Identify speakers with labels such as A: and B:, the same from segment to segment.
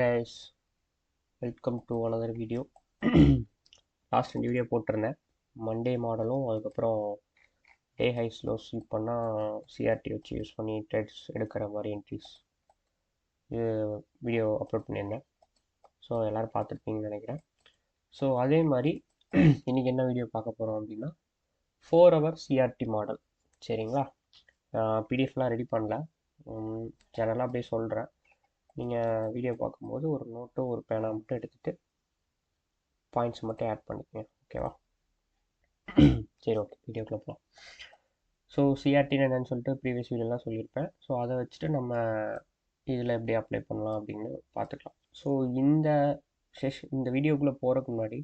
A: guys, welcome to another video. Last 2 video போட்டிருந்தேன். Monday மாடலும் அதுக்கப்புறம் டே ஹை ஸ்லோ ஸ்லீப் பண்ணால் சிஆர்டி வச்சு யூஸ் பண்ணி ட்ரேட்ஸ் எடுக்கிற மாதிரி என்ட்ரிஸ் இது வீடியோ அப்லோட் பண்ணியிருந்தேன். ஸோ எல்லோரும் பார்த்துருப்பீங்கன்னு நினைக்கிறேன். ஸோ அதே மாதிரி இன்றைக்கி என்ன வீடியோ பார்க்க போகிறோம் அப்படின்னா 4 hour சிஆர்டி மாடல். சரிங்களா, பிடிஎஃப்லாம் ரெடி பண்ணல, ஜெனரலாக அப்படியே சொல்கிறேன். நீங்கள் வீடியோ பார்க்கும்போது ஒரு நோட்டோ ஒரு பேனா மட்டும் எடுத்துகிட்டு பாயிண்ட்ஸ் மட்டும் ஆட் பண்ணிக்கங்க, ஓகேவா? சரி, ஓகே, வீடியோக்குள்ள போகலாம். ஸோ சிஆர்டின்னு என்னன்னு சொல்லிட்டு ப்ரீவியஸ் வீடியோலாம் சொல்லியிருப்பேன். ஸோ அதை வச்சுட்டு நம்ம இதில் எப்படி அப்ளை பண்ணலாம் அப்படின்னு பார்த்துக்கலாம். ஸோ இந்த வீடியோக்குள்ளே போகிறதுக்கு முன்னாடி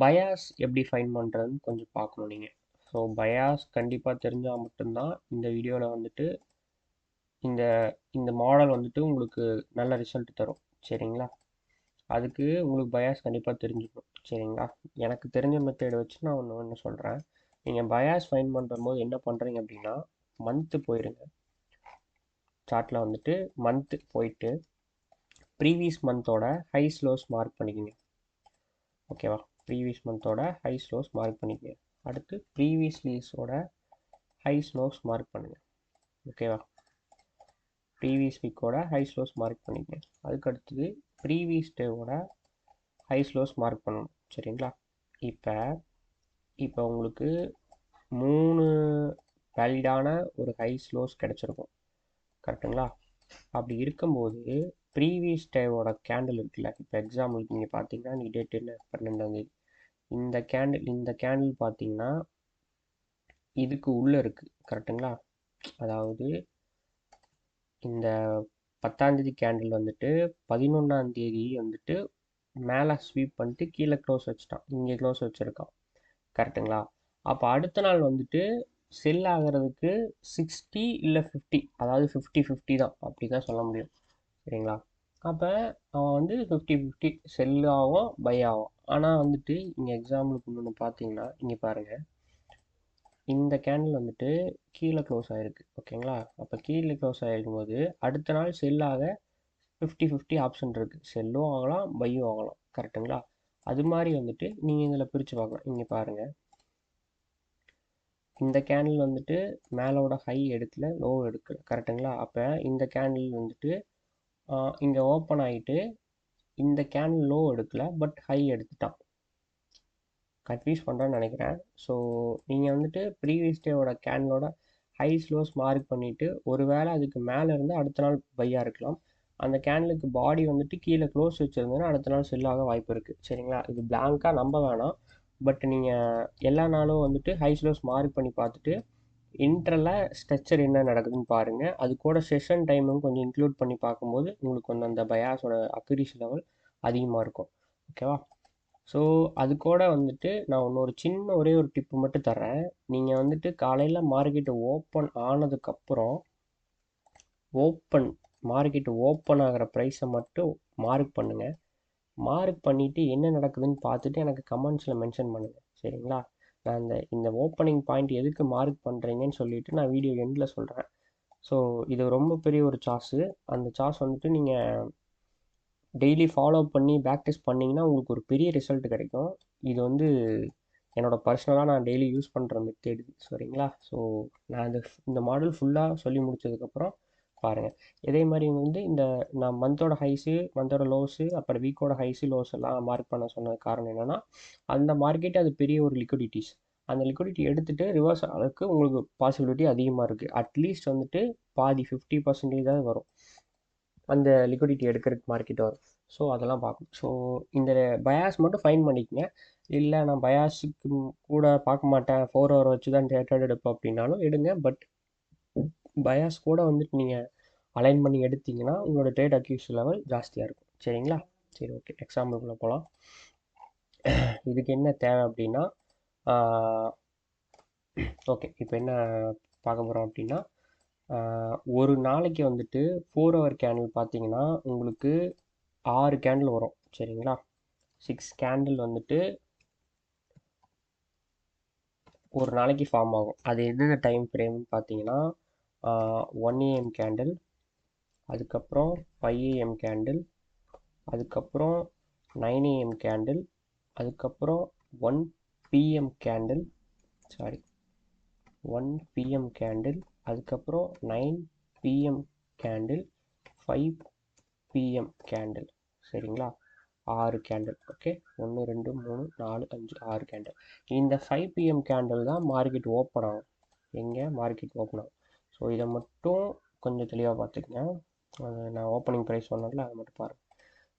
A: பயாஸ் எப்படி ஃபைன் பண்ணுறதுன்னு கொஞ்சம் பார்க்கணும் நீங்கள். ஸோ பயாஸ் கண்டிப்பாக தெரிஞ்சால் மட்டும்தான் இந்த வீடியோவில் வந்துட்டு இந்த மாடல் வந்துட்டு உங்களுக்கு நல்ல ரிசல்ட் தரும். சரிங்களா, அதுக்கு உங்களுக்கு பயாஸ் கண்டிப்பாக தெரிஞ்சுக்கணும். சரிங்களா, எனக்கு தெரிஞ்ச மெத்தேடை வச்சு நான் ஒன்று சொல்கிறேன். நீங்கள் பயாஸ் ஃபைன் பண்ணும்போது என்ன பண்ணுறீங்க அப்படின்னா, மந்த்து போயிடுங்க. சார்ட்டில் வந்துட்டு மந்த்து போயிட்டு ப்ரீவியஸ் மந்தோட ஹை ஸ்லோஸ் மார்க் பண்ணிக்கோங்க, ஓகேவா? ப்ரீவியஸ் மந்தோட ஹை ஸ்லோஸ் மார்க் பண்ணிக்கோங்க. அடுத்து ப்ரீவியஸ் லீஸோட ஹை ஸ்லோஸ் மார்க் பண்ணுங்கள், ஓகேவா? ப்ரீவியஸ் வீக்கோட ஹை ஸ்லோஸ் மார்க் பண்ணிக்கங்க. அதுக்கு அடுத்தது ப்ரீவியஸ் டேவோட ஹை ஸ்லோஸ் மார்க் பண்ணணும். சரிங்களா, இப்போ உங்களுக்கு 3 வேலிடான ஒரு ஹை ஸ்லோஸ் கிடச்சிருக்கும், கரெக்டுங்களா? அப்படி இருக்கும்போது ப்ரீவியஸ் டேவோட கேண்டில் இருக்குல்ல, இப்போ எக்ஸாம்பிளுக்கு நீங்கள் பார்த்தீங்கன்னா நீ டேட் என்ன 12ஆம் தேதி, இந்த கேண்டில் பார்த்தீங்கன்னா இதுக்கு உள்ளே இருக்குது, கரெக்டுங்களா? அதாவது இந்த 10ஆம் தேதி கேண்டில் வந்துட்டு 11ஆம் தேதி வந்துட்டு மேலே ஸ்வீப் பண்ணிட்டு கீழே க்ளோஸ் வச்சுட்டான், இங்கே க்ளோஸ் வச்சுருக்கான், கரெக்டுங்களா? அப்போ அடுத்த நாள் வந்துட்டு செல் ஆகிறதுக்கு 60 இல்லை 50, அதாவது 50-50 தான், அப்படி தான் சொல்ல முடியும். சரிங்களா, அப்போ அவன் வந்து 50-50 செல் ஆகும் பை ஆகும். ஆனால் வந்துட்டு இங்கே எக்ஸாம்பிளுக்கு இன்னொன்று பார்த்தீங்கன்னா இங்கே பாருங்கள், இந்த கேண்டில் வந்துட்டு கீழே க்ளோஸ் ஆகிருக்கு, ஓகேங்களா? அப்போ கீழே க்ளோஸ் ஆகிருக்கும் போது அடுத்த நாள் செல்லாக 50-50 ஆப்ஷன் இருக்குது, செல்லும் ஆகலாம் பையும் ஆகலாம், கரெக்டுங்களா? அது மாதிரி வந்துட்டு நீங்கள் இதில் பிரித்து பார்க்கலாம். இங்கே பாருங்கள், இந்த கேண்டில் வந்துட்டு மேலோட ஹை எடுக்கல, லோ எடுக்கல, கரெக்டுங்களா? அப்போ இந்த கேண்டில் வந்துட்டு இங்கே ஓப்பன் ஆகிட்டு இந்த கேண்டில் லோ எடுக்கல பட் ஹை எடுத்துட்டான். கன்ஃபியூஸ் பண்ணுறேன்னு நினைக்கிறேன். ஸோ நீங்கள் வந்துட்டு ப்ரீவியஸ் டேவோட கேண்டிலோட ஹை ஸ்லோஸ் மார்க் பண்ணிவிட்டு ஒரு வேளை அதுக்கு மேலே இருந்து அடுத்த நாள் பையாக இருக்கலாம். அந்த கேண்டிலுக்கு பாடி வந்துட்டு கீழே க்ளோஸ் வச்சுருந்ததுன்னா அடுத்த நாள் செல்லாக வாய்ப்பு இருக்குது. சரிங்களா, இது பிளாங்காக நம்ப வேணாம். பட் நீங்கள் எல்லா நாளும் வந்துட்டு ஹை ஸ்லோஸ் மார்க் பண்ணி பார்த்துட்டு இன்ட்ரலில் ஸ்ட்ரக்சர் என்ன நடக்குதுன்னு பாருங்கள். அது கூட செஷன் டைமும் கொஞ்சம் இன்க்ளூட் பண்ணி பார்க்கும்போது உங்களுக்கு வந்து அந்த பயாஸோட அக்யூரசி லெவல் அதிகமாக இருக்கும், ஓகேவா? ஸோ அது கூட வந்துட்டு நான் ஒரே ஒரு டிப்பு மட்டும் தர்றேன். நீங்கள் வந்துட்டு காலையில் மார்க்கெட்டு மார்க்கெட்டு ஓப்பன் ஆகிற ப்ரைஸை மட்டும் மார்க் பண்ணுங்கள். மார்க் பண்ணிவிட்டு என்ன நடக்குதுன்னு பார்த்துட்டு எனக்கு கமெண்ட்ஸில் மென்ஷன் பண்ணுங்கள், சரிங்களா? நான் இந்த ஓப்பனிங் பாயிண்ட் எதுக்கு மார்க் பண்ணுறீங்கன்னு சொல்லிவிட்டு நான் வீடியோ எண்டில் சொல்கிறேன். ஸோ இது ரொம்ப பெரிய ஒரு சார்ஸு. அந்த சார்ஸ் வந்துட்டு நீங்கள் டெய்லி ஃபாலோ பண்ணி ப்ராக்டிஸ் பண்ணிங்கன்னா உங்களுக்கு ஒரு பெரிய ரிசல்ட் கிடைக்கும். இது வந்து என்னோடய பர்சனலாக நான் டெய்லி யூஸ் பண்ணுற மெத்தேடு, சரிங்களா? ஸோ நான் இந்த மாடல் ஃபுல்லாக சொல்லி முடித்ததுக்கப்புறம் பாருங்கள். இதே மாதிரி வந்து நான் மந்தோட ஹைஸு மந்தோட லோஸு அப்புறம் வீக்கோட ஹைஸு லோஸ் எல்லாம் மார்க் பண்ண சொன்ன காரணம் என்னென்னா, அந்த மார்க்கெட்டு அது பெரிய ஒரு லிக்விடிட்டிஸ், அந்த லிக்விடிட்டி எடுத்துகிட்டு ரிவர்ஸ் ஆகிறதுக்கு உங்களுக்கு பாசிபிலிட்டி அதிகமாக இருக்குது. அட்லீஸ்ட் வந்துட்டு பாதி 50% வரும் அந்த லிக்விடிட்டி எடுக்கிறதுக்கு மார்க்கெட் வரும். ஸோ அதெல்லாம் பார்க்கணும். ஸோ இந்த பயாஸ் மட்டும் ஃபைன் பண்ணிக்கங்க. இல்லை நான் பயாஸுக்கு கூட பார்க்க மாட்டேன், 4 hour வச்சு தான் ட்ரேட் எடுப்பேன் அப்படின்னாலும் எடுங்க. பட் பயாஸ் கூட வந்துட்டு நீங்கள் அலைன் பண்ணி எடுத்தீங்கன்னா உங்களோட ட்ரேட் அக்யூரசி லெவல் ஜாஸ்தியாக இருக்கும், சரிங்களா? சரி, ஓகே, எக்ஸாம்பிளுக்குள்ளே போகலாம். இதுக்கு என்ன தேவை அப்படின்னா, ஓகே, இப்போ என்ன பார்க்க போகிறோம் அப்படின்னா, ஒரு நாளைக்கு வந்துட்டு 4 hour கேண்டில் பார்த்தீங்கன்னா உங்களுக்கு 6 கேண்டில் வரும், சரிங்களா? 6 கேண்டில் வந்துட்டு ஒரு நாளைக்கு ஃபார்ம் ஆகும். அது என்னென்ன டைம் ஃப்ரேம்னு பார்த்தீங்கன்னா 1 AM கேண்டில், அதுக்கப்புறம் 5 AM கேண்டில், அதுக்கப்புறம் 9 AM கேண்டில், அதுக்கப்புறம் 1 PM candle, sorry 1 PM candle, அதுக்கப்புறம் 9 PM கேண்டில், 5 PM கேண்டில். சரிங்களா? 6 கேண்டில். Okay, 1 2 3 4 5 6 candle. இந்த 5 PM கேண்டில் தான் மார்க்கெட் ஓப்பன் ஆகும். எங்கே மார்க்கெட் ஓப்பன் ஆகும். ஸோ இதை மட்டும் கொஞ்சம் தெளிவாக பார்த்துக்கங்க. நான் ஓப்பனிங் ப்ரைஸ் சொன்னேன்ல, அதை மட்டும் பாருங்கள்.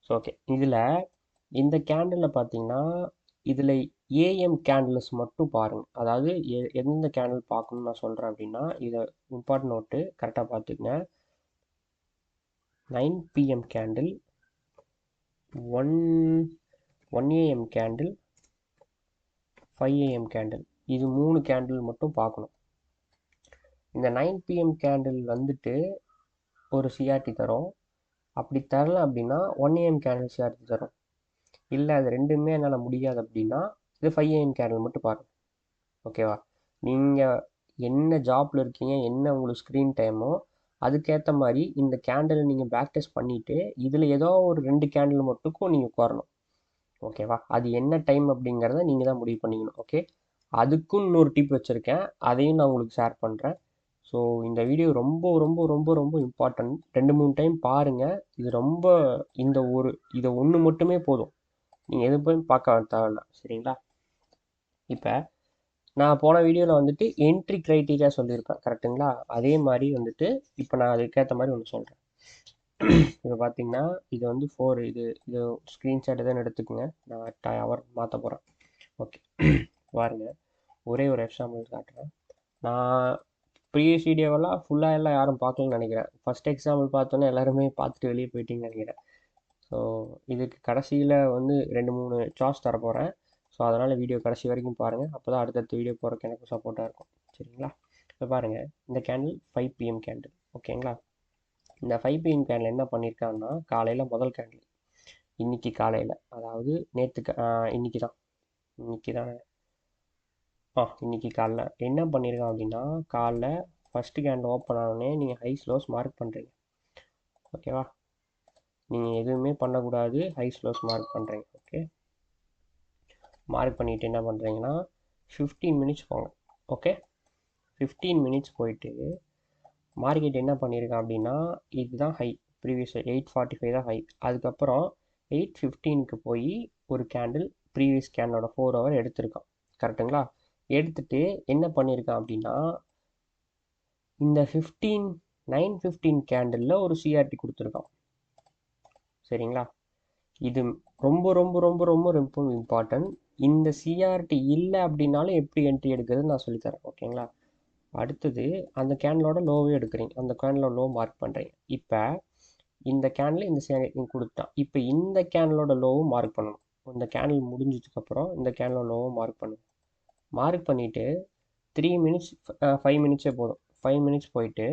A: ஸோ ஓகே, இதில் இந்த கேண்டிலில் பார்த்தீங்கன்னா இதில் ஏஎம் கேண்டில்ஸ் மட்டும் பாருங்கள். அதாவது எந்த கேண்டில் பார்க்கணும்னு நான் சொல்கிறேன் அப்படின்னா, இதை இம்பார்ட்டன்ட் நோட்டு கரெக்டாக பார்த்துக்கங்க. 9 PM candle, 1 AM candle, 5 AM candle, இது 3 கேண்டில் மட்டும் பார்க்கணும். இந்த 9 PM கேண்டில் வந்துட்டு ஒரு சிஆர்டி தரும். அப்படி தரல அப்படின்னா 1 AM கேண்டில் சிஆர்டி தரும். இல்லை அது ரெண்டுமே என்னால் முடியாது அப்படின்னா இது 5 AM கேண்டில் மட்டும் பாருங்கள். ஓகேவா? நீங்கள் என்ன ஜாப்பில் இருக்கீங்க, என்ன உங்களுக்கு ஸ்க்ரீன் டைமோ அதுக்கேற்ற மாதிரி இந்த கேண்டில் நீங்கள் பேக் டெஸ்ட் பண்ணிவிட்டு இதில் ஏதோ ஒரு 2 கேண்டில் மட்டுக்கும் நீங்கள் உட்காரணும். ஓகேவா? அது என்ன டைம் அப்படிங்கிறத நீங்கள் தான் முடிவு பண்ணிக்கணும். ஓகே, அதுக்கும் இன்னொரு டிப் வச்சுருக்கேன், அதையும் நான் உங்களுக்கு ஷேர் பண்ணுறேன். ஸோ இந்த வீடியோ ரொம்ப ரொம்ப ரொம்ப ரொம்ப இம்பார்ட்டன்ட். 2-3 டைம் பாருங்கள். இது ரொம்ப இதை ஒன்று மட்டுமே போதும், நீங்கள் எது போய் பார்க்க தேவையில்ல. சரிங்களா? இப்போ நான் போன வீடியோவில் வந்துட்டு என்ட்ரி க்ரைட்டீரியா சொல்லியிருப்பேன், கரெக்டுங்களா? அதே மாதிரி வந்துட்டு இப்போ நான் அதுக்கேற்ற மாதிரி ஒன்று சொல்கிறேன். இப்போ பார்த்தீங்கன்னா இது வந்து 4 இது ஸ்க்ரீன்ஷாட் எதுன்னு எடுத்துக்கோங்க. நான் ஹவர் மாற்ற போகிறேன். ஓகே, பாருங்க, ஒரே ஒரு எக்ஸாம்பிள் காட்டுறேன். நான் ப்ரீவியஸ் வீடியோவெல்லாம் ஃபுல்லாக எல்லாம் யாரும் பார்க்கலன்னு நினைக்கிறேன். ஃபஸ்ட் எக்ஸாம்பிள் பார்த்தோன்னே எல்லாருமே பார்த்துட்டு வெளியே போயிட்டீங்கன்னு நினைக்கிறேன். ஸோ இதுக்கு கடைசியில் வந்து 2-3 சார்ட்ஸ் தரப்போகிறேன். ஸோ அதனால் வீடியோ கடைசி வரைக்கும் பாருங்கள். அப்போ தான் அடுத்தடுத்த வீடியோ போகிறக்கு எனக்கு சப்போர்ட்டாக இருக்கும். சரிங்களா? இப்போ பாருங்கள், இந்த கேண்டில் 5 PM கேண்டில். ஓகேங்களா? இந்த 5 PM கேண்டில் என்ன பண்ணியிருக்காங்கன்னா, காலையில் முதல் கேண்டில் இன்னைக்கு காலையில், அதாவது நேற்றுக்கு இன்னைக்கு தான் இன்னைக்கு காலைல என்ன பண்ணியிருக்கான் அப்படின்னா, காலைல ஃபஸ்ட்டு கேண்டில் ஓப்பன் ஆனோடனே நீங்கள் ஹை ஸ்லோஸ் மார்க் பண்ணுறீங்க. ஓகேவா? நீங்கள் எதுவுமே பண்ணக்கூடாது, ஹை ஸ்லோஸ் மார்க் பண்ணுறீங்க. ஓகே, மார்க் பண்ணிவிட்டு என்ன பண்ணுறீங்கன்னா 15 மினிட்ஸ் போங்க. ஓகே, 15 மினிட்ஸ் போயிட்டு மார்க்கெட் என்ன பண்ணியிருக்கான் அப்படின்னா, இதுதான் ஹை, ப்ரீவியஸ் 845 தான் ஹை. அதுக்கப்புறம் 815க்கு போய் ஒரு கேண்டில் ப்ரீவியஸ் கேண்டலோட 4 ஹவர் எடுத்திருக்கான். கரெக்டுங்களா? எடுத்துட்டு என்ன பண்ணியிருக்கான் அப்படின்னா, இந்த 915 கேண்டிலில் ஒரு சிஆர்டி கொடுத்துருக்கான். சரிங்களா? இது ரொம்ப ரொம்ப ரொம்ப ரொம்ப ரொம்ப இம்பார்ட்டன்ட். இந்த சிஆர்டி இல்லை அப்படின்னாலும் எப்படி என்ட்ரி எடுக்கிறதுன்னு நான் சொல்லித்தரேன். ஓகேங்களா? அடுத்தது அந்த கேண்டலோட லோவே எடுக்கிறீங்க, அந்த கேண்டலோட லோ மார்க் பண்ணுறீங்க. இப்போ இந்த கேண்டில் இந்த சிஆர்டி கொடுத்தான். இப்போ இந்த கேண்டலோட லோவும் மார்க் பண்ணணும். இந்த கேண்டில் முடிஞ்சதுக்கப்புறம் இந்த கேண்டலோட லோவும் மார்க் பண்ணணும். மார்க் பண்ணிவிட்டு 3 மினிட்ஸ் 5 மினிட்ஸே போதும். 5 மினிட்ஸ் போயிட்டு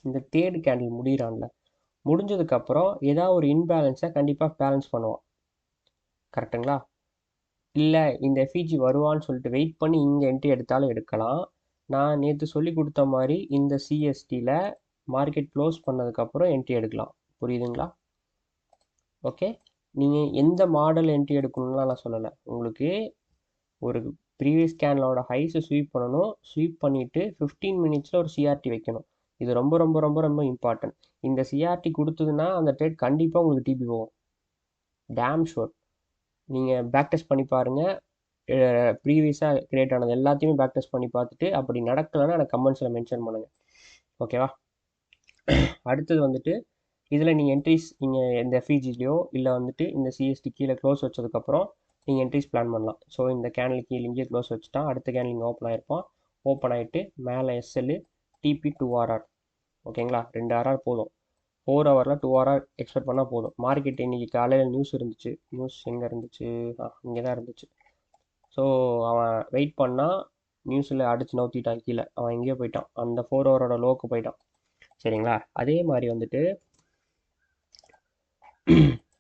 A: இந்த தேர்டு கேண்டில் முடிகிறான்ல, முடிஞ்சதுக்கப்புறம் ஏதாவது ஒரு இன்பேலன்ஸை கண்டிப்பாக பேலன்ஸ் பண்ணுவான். கரெக்டுங்களா? இல்லை இந்த எஃப்இஜி வருவான்னு சொல்லிட்டு வெயிட் பண்ணி இங்கே என்ட்ரி எடுத்தாலும் எடுக்கலாம். நான் நேற்று சொல்லி கொடுத்த மாதிரி இந்த சிஎஸ்டியில் மார்க்கெட் க்ளோஸ் பண்ணதுக்கப்புறம் என்ட்ரி எடுக்கலாம். புரியுதுங்களா? ஓகே, நீங்கள் எந்த மாடல் என்ட்ரி எடுக்கணும்லாம் நான் சொல்லலை. உங்களுக்கு ஒரு ப்ரீவியஸ் கேண்டலோட ஹைஸை ஸ்வீப் பண்ணணும். ஸ்வீப் பண்ணிவிட்டு 15 மினிட்ஸில் ஒரு சிஆர்டி வைக்கணும். இது ரொம்ப ரொம்ப ரொம்ப ரொம்ப இம்பார்ட்டன்ட். இந்த சிஆர்டி கொடுத்ததுன்னா அந்த ட்ரேட் கண்டிப்பாக உங்களுக்கு டிபி போகும், டேம் ஷோர். நீங்கள் பேக் டெஸ்ட் பண்ணி பாருங்கள். ப்ரீவியஸாக கிரியேட் ஆனது எல்லாத்தையுமே பேக் டெஸ்ட் பண்ணி பார்த்துட்டு அப்படி நடக்கலைன்னா எனக்கு கமெண்ட்ஸில் மென்ஷன் பண்ணுங்கள். ஓகேவா? அடுத்தது வந்துட்டு இதில் நீங்கள் என்ட்ரிஸ் நீங்கள் இந்த எஃப்இஜிலையோ இல்லை வந்துட்டு இந்த சிஎஸ்டி கீழே க்ளோஸ் வச்சதுக்கப்புறம் நீங்கள் என்ட்ரிஸ் பிளான் பண்ணலாம். ஸோ இந்த கேண்டில் கீழே இங்கே க்ளோஸ் வச்சுட்டா அடுத்த கேண்டில் இங்கே ஓப்பன் ஆகிருப்பான். ஓப்பன் ஆகிட்டு மேலே எஸ்எல் டிபி 2RR. ஓகேங்களா? 2 RR போதும். 4 ஹவரில் 2 RR எக்ஸ்பெக்ட் பண்ணால் போதும். மார்க்கெட் இன்றைக்கி காலையில் நியூஸ் இருந்துச்சு. நியூஸ் எங்கே இருந்துச்சு? இங்கே தான் இருந்துச்சு. ஸோ அவன் வெயிட் பண்ணால் நியூஸில் அடித்து நவுத்திட்டான் கீழே. அவன் எங்கேயோ போயிட்டான், அந்த 4 ஹவரோட லோக்கு போயிட்டான். சரிங்களா? அதே மாதிரி வந்துட்டு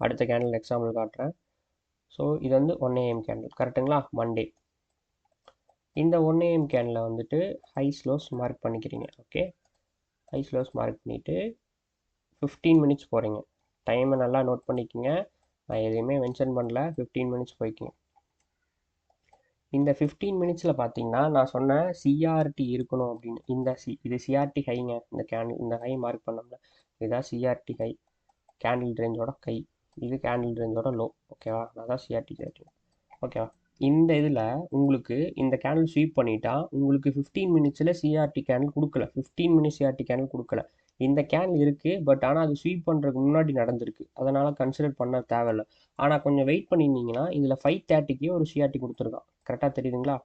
A: அடுத்த கேண்டில் எக்ஸாம்பிள் காட்டுறேன். ஸோ இது வந்து 1 AM கேண்டில், கரெக்டுங்களா? மண்டே. இந்த 1 AM கேண்டில் வந்துட்டு ஹை ஸ்லோஸ் மார்க் பண்ணிக்கிறீங்க. ஓகே, ஹை ஸ்லோஸ் மார்க் பண்ணிவிட்டு 15 மினிட்ஸ் போகிறீங்க. டைமை நல்லா நோட் பண்ணிக்கோங்க. நான் எதையுமே மென்ஷன் பண்ணல. 15 மினிட்ஸ் போய்க்குங்க. இந்த 15 மினிட்ஸில் பார்த்தீங்கன்னா நான் சொன்னேன் சிஆர்டி இருக்கணும் அப்படின்னு. இது சிஆர்டி ஹைங்க. இந்த ஹை மார்க் பண்ணோம்ல, இதுதான் சிஆர்டி ஹை, கேண்டில் ரேஞ்சோட ஹை. இது கேண்டில் ரேஞ்சோட லோ. ஓகேவா? நான் தான் சிஆர்டி கேட்டேன். ஓகேவா? இந்த இதில் உங்களுக்கு இந்த கேண்டில் ஸ்வீப் பண்ணிட்டா உங்களுக்கு 15 மினிட்ஸில் சிஆர்டி கேண்டில் கொடுக்கல. 15 மினிட்ஸ் சிஆர்டி கேண்டில் கொடுக்கல. இந்த கேண்டில் இருக்குது, பட் ஆனால் அது ஸ்வீப் பண்ணுறதுக்கு முன்னாடி நடந்திருக்கு. அதனால் கன்சிடர் பண்ண தேவையில்லை. ஆனால் கொஞ்சம் வெயிட் பண்ணியிருந்தீங்கன்னா இதில் 5:30க்கே ஒரு சிஆர்டி கொடுத்துருக்கான். கரெக்டாக தெரியுதுங்களா?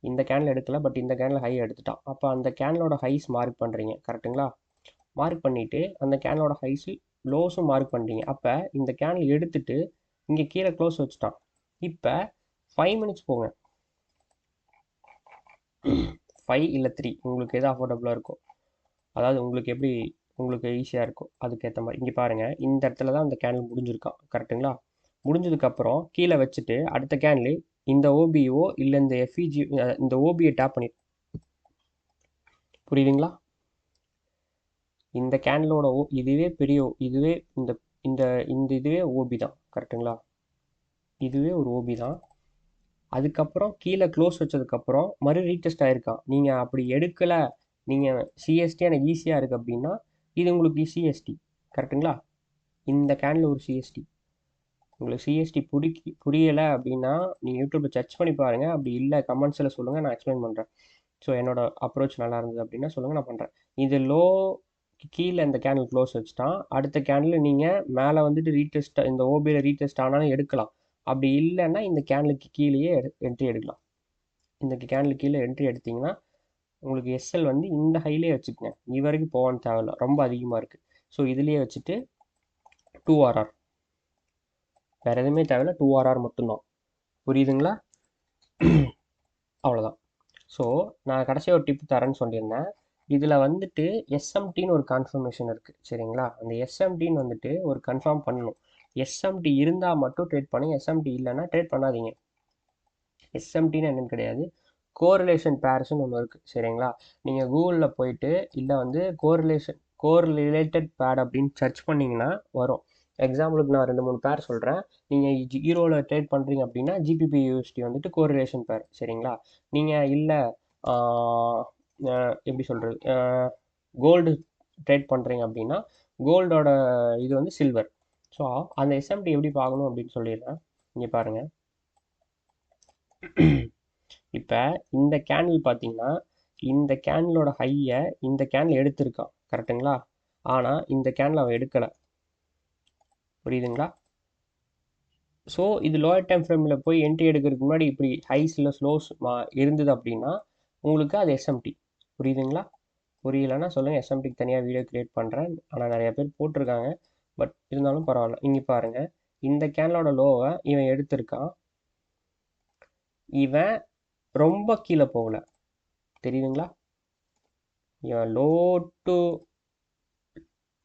A: இந்த கேண்டில் எடுக்கல, பட் இந்த கேண்டில் ஹை எடுத்துட்டான். அப்போ அந்த கேண்டிலோட ஹைஸ் மார்க் பண்ணுறீங்க. கரெக்டுங்களா? மார்க் பண்ணிவிட்டு அந்த கேண்டிலோட ஹைஸு லோஸும் மார்க் பண்ணுறீங்க. அப்போ இந்த கேண்டில் எடுத்துட்டு இங்கே கீழே க்ளோஸ் வச்சுட்டான். இப்போ 5 மினிட்ஸ் போங்க. 5 இல்லை 3 உங்களுக்கு எது அஃபோர்டபுளாக இருக்கும், அதாவது உங்களுக்கு ஈஸியாக இருக்கும் அதுக்கேற்ற மாதிரி. இங்கே பாருங்கள், இந்த இடத்துல தான் அந்த கேண்டில் முடிஞ்சிருக்கான். கரெக்டுங்களா? முடிஞ்சதுக்கப்புறம் கீழே வச்சுட்டு அடுத்த கேண்டில் இந்த ஓபிஓ இல்லை இந்த எஃப்இஜி இந்த ஓபியை டேப் பண்ணி, புரியுதுங்களா? இந்த கேண்டிலோட இதுவே இதுவே இந்த இந்த இந்த இதுவே ஓபி தான். கரெக்டுங்களா? இதுவே ஒரு ஓபி தான். அதுக்கப்புறம் கீழே க்ளோஸ் வச்சதுக்கப்புறம் ரீடெஸ்ட் ஆகிருக்கான். நீங்கள் அப்படி எடுக்கலை, நீங்கள் சிஎஸ்டி எனக்கு ஈஸியாக இருக்குது அப்படின்னா இது உங்களுக்கு சிஎஸ்டி. கரெக்டுங்களா? இந்த கேண்டில் ஒரு சிஎஸ்டி. உங்களுக்கு சிஎஸ்டி புரியலை அப்படின்னா நீங்கள் யூடியூப்பில் சர்ச் பண்ணி பாருங்கள். அப்படி இல்லை கமெண்ட்ஸில் சொல்லுங்கள், நான் எக்ஸ்பிளைன் பண்ணுறேன். ஸோ என்னோட அப்ரோச் நல்லா இருந்தது அப்படின்னா சொல்லுங்கள், நான் பண்ணுறேன். இது லோ கீழே இந்த கேண்டில் க்ளோஸ் வச்சுட்டான். அடுத்த கேண்டில் நீங்கள் மேலே வந்துட்டு ரீடெஸ்ட், இந்த ஓபியில் ரீடெஸ்ட் ஆனாலும் எடுக்கலாம். அப்படி இல்லைன்னா இந்த கேண்டிலுக்கு கீழேயே என்ட்ரி எடுக்கலாம். இந்த கேண்டில் கீழே என்ட்ரி எடுத்தீங்கன்னா உங்களுக்கு எஸ்எல் வந்து இந்த ஹைலே வச்சுக்கோங்க. இது வரைக்கும் போகணும்னு தேவையில்ல, ரொம்ப அதிகமாக இருக்குது. ஸோ இதுலேயே வச்சுட்டு 2RR, வேறு எதுவுமே தேவையில்ல, 2RR மட்டும்தான். புரியுதுங்களா? அவ்வளோதான். ஸோ நான் கடைசியாக ஒரு டிப் தரேன்னு சொல்லியிருந்தேன். இதில் வந்துட்டு எஸ்எம்டின்னு ஒரு கன்ஃபர்மேஷன் இருக்குது. சரிங்களா? அந்த எஸ்எம்டின்னு வந்துட்டு ஒரு கன்ஃபார்ம் பண்ணணும். எஸ்எம்டி இருந்தால் மட்டும் ட்ரேட் பண்ணுங்க, எஸ்எம்டி இல்லைன்னா ட்ரேட் பண்ணாதீங்க. எஸ்எம்டின்னு என்னன்னு கிடையாது, கோரிலேஷன் பேர்ஸ்ன்னு ஒன்று இருக்குது. சரிங்களா? நீங்கள் கூகுளில் போயிட்டு இல்லை வந்து கோரிலேட்டட் பேர் அப்படின்னு சர்ச் பண்ணிங்கன்னா வரும். எக்ஸாம்பிளுக்கு நான் 2-3 பேர் சொல்கிறேன். நீங்கள் ஜீரோவில் ட்ரேட் பண்ணுறீங்க அப்படின்னா ஜிபிபி யூஎஸ்டி வந்துட்டு கோரிலேஷன் பேர். சரிங்களா? நீங்கள் இல்லை எப்படி சொல்கிறது, கோல்டு ட்ரேட் பண்ணுறீங்க அப்படின்னா கோல்டோட இது வந்து சில்வர். ஸோ அந்த எஸ்எம்டி எப்படி பார்க்கணும் அப்படின்னு சொல்லிடுறேன். இங்கே பாருங்கள். இப்போ இந்த கேண்டில் பார்த்தீங்கன்னா இந்த கேண்டிலோட ஹையை இந்த கேண்டில் எடுத்திருக்கான். கரெக்டுங்களா? ஆனால் இந்த கேண்டில் அவன் எடுக்கலை. புரியுதுங்களா? ஸோ இது லோயர் டைம் ஃப்ரேமில் போய் என்ட்ரி எடுக்கிறதுக்கு முன்னாடி இப்படி ஹைஸில் ஸ்லோஸ் இருந்தது அப்படின்னா உங்களுக்கு அது எஸ்எம்டி. புரியுதுங்களா? புரியலைன்னா சொல்லுங்கள், எஸ்எம்டிக்கு தனியாக வீடியோ க்ரியேட் பண்ணுறேன். ஆனால் நிறைய பேர் போட்டிருக்காங்க, பட் இருந்தாலும் பரவாயில்ல. இங்கே பாருங்கள், இந்த கேண்டிலோட லோவை இவன் எடுத்திருக்கான். இவன் ரொம்ப கீழே போகல. தெரியுதுங்களா? இவன் லோ டு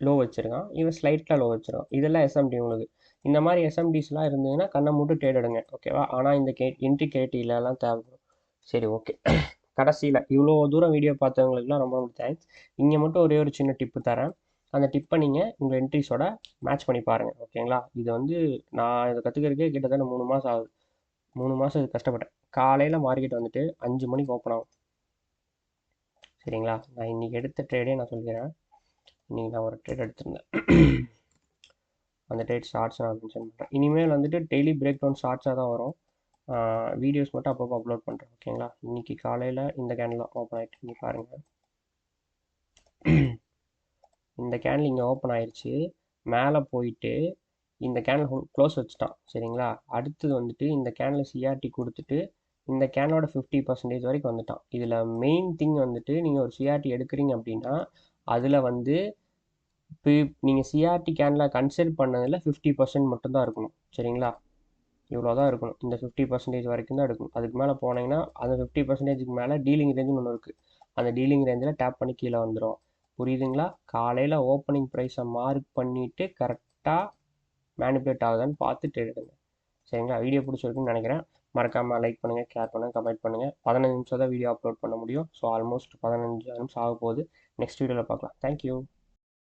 A: லோ வச்சுருக்கான், இவன் ஸ்லைட்டாக லோ வச்சுருக்கான். இதெல்லாம் எஸ்எம்டி. உங்களுக்கு இந்த மாதிரி எஸ்எம்டிஸ்லாம் இருந்ததுன்னா கண்ணை மூட்டு ட்ரேட் எடுங்க. ஓகேவா? ஆனால் இந்த என்ட்ரி கேட்டிலலாம் தேவைப்படும். சரி, ஓகே. கடைசியில் இவ்வளோ தூரம் வீடியோ பார்த்தவங்களுக்குலாம் ரொம்ப ரொம்ப தேங்க்ஸ். இங்கே மட்டும் ஒரே ஒரு சின்ன டிப்பு தரேன். அந்த டிப்பை நீங்கள் உங்கள் என்ட்ரிஸோட மேட்ச் பண்ணி பாருங்கள். ஓகேங்களா? இது வந்து நான் இதை கற்றுக்கிறதுக்கே கிட்டத்தட்ட 3 மாதம் ஆகுது. 3 மாதம் இது கஷ்டப்பட்டேன். காலையில் மார்க்கெட் வந்துட்டு 5 மணிக்கு ஓப்பன் ஆகும். சரிங்களா? நான் இன்றைக்கி எடுத்த ட்ரேடே நான் சொல்லிக்கிறேன். இன்றைக்கி நான் ஒரு ட்ரேட் எடுத்திருந்தேன். அந்த ட்ரேட் ஷார்ட்ஸ் நான் மென்ஷன் பண்ணுறேன். இனிமேல் வந்துட்டு டெய்லி பிரேக் டவுன் ஷார்ட்ஸாக தான் வரும். வீடியோஸ் மட்டும் அப்பப்போ அப்லோட் பண்ணுறேன். ஓகேங்களா? இன்றைக்கி காலையில் இந்த கேண்டில் ஓப்பன் ஆகிட்டு இங்கே பாருங்கள். இந்த கேண்டில் இங்கே ஓப்பன் ஆயிடுச்சு. மேலே போயிட்டு இந்த கேண்டில் க்ளோஸ் வச்சுட்டான். சரிங்களா? அடுத்தது வந்துட்டு இந்த கேண்டில் சிஆர்டி கொடுத்துட்டு இந்த கேனோட 50% வரைக்கும் வந்துட்டான். இதில் மெயின் திங் வந்துட்டு நீங்கள் ஒரு சிஆர்டி எடுக்கிறீங்க அப்படின்னா அதில் வந்து இப்போ நீங்கள் சிஆர்டி கேனில் கன்சிடர் பண்ணதில் 50% மட்டும்தான் இருக்கணும். சரிங்களா? இவ்வளோ தான் இருக்கணும். இந்த 50% வரைக்கும் தான் எடுக்கணும். அதுக்கு மேலே போனீங்கன்னா அந்த 50%க்கு மேலே டீலிங் ரேஞ்சுன்னு ஒன்று இருக்குது. அந்த டீலிங் ரேஞ்சில் டேப் பண்ணி கீழே வந்துடும். புரியுதுங்களா? காலையில் ஓப்பனிங் ப்ரைஸை மார்க் பண்ணிவிட்டு கரெக்டாக மேனிபுலேட் ஆகுதான்னு பார்த்துட்டு எடுங்க. சரிங்களா? வீடியோ பிடிச்சிருக்குன்னு நினைக்கிறேன். மறக்காமல் லைக் பண்ணுங்கள், ஷேர் பண்ணுங்கள், கமெண்ட் பண்ணுங்கள். 15 நிமிஷம் தான் வீடியோ அப்லோட் பண்ண முடியும். ஸோ ஆல்மோஸ்ட் 15 நிமிஷம் ஆக போகுது. நெக்ஸ்ட் வீடியோவில் பார்க்கலாம். தேங்க்யூ.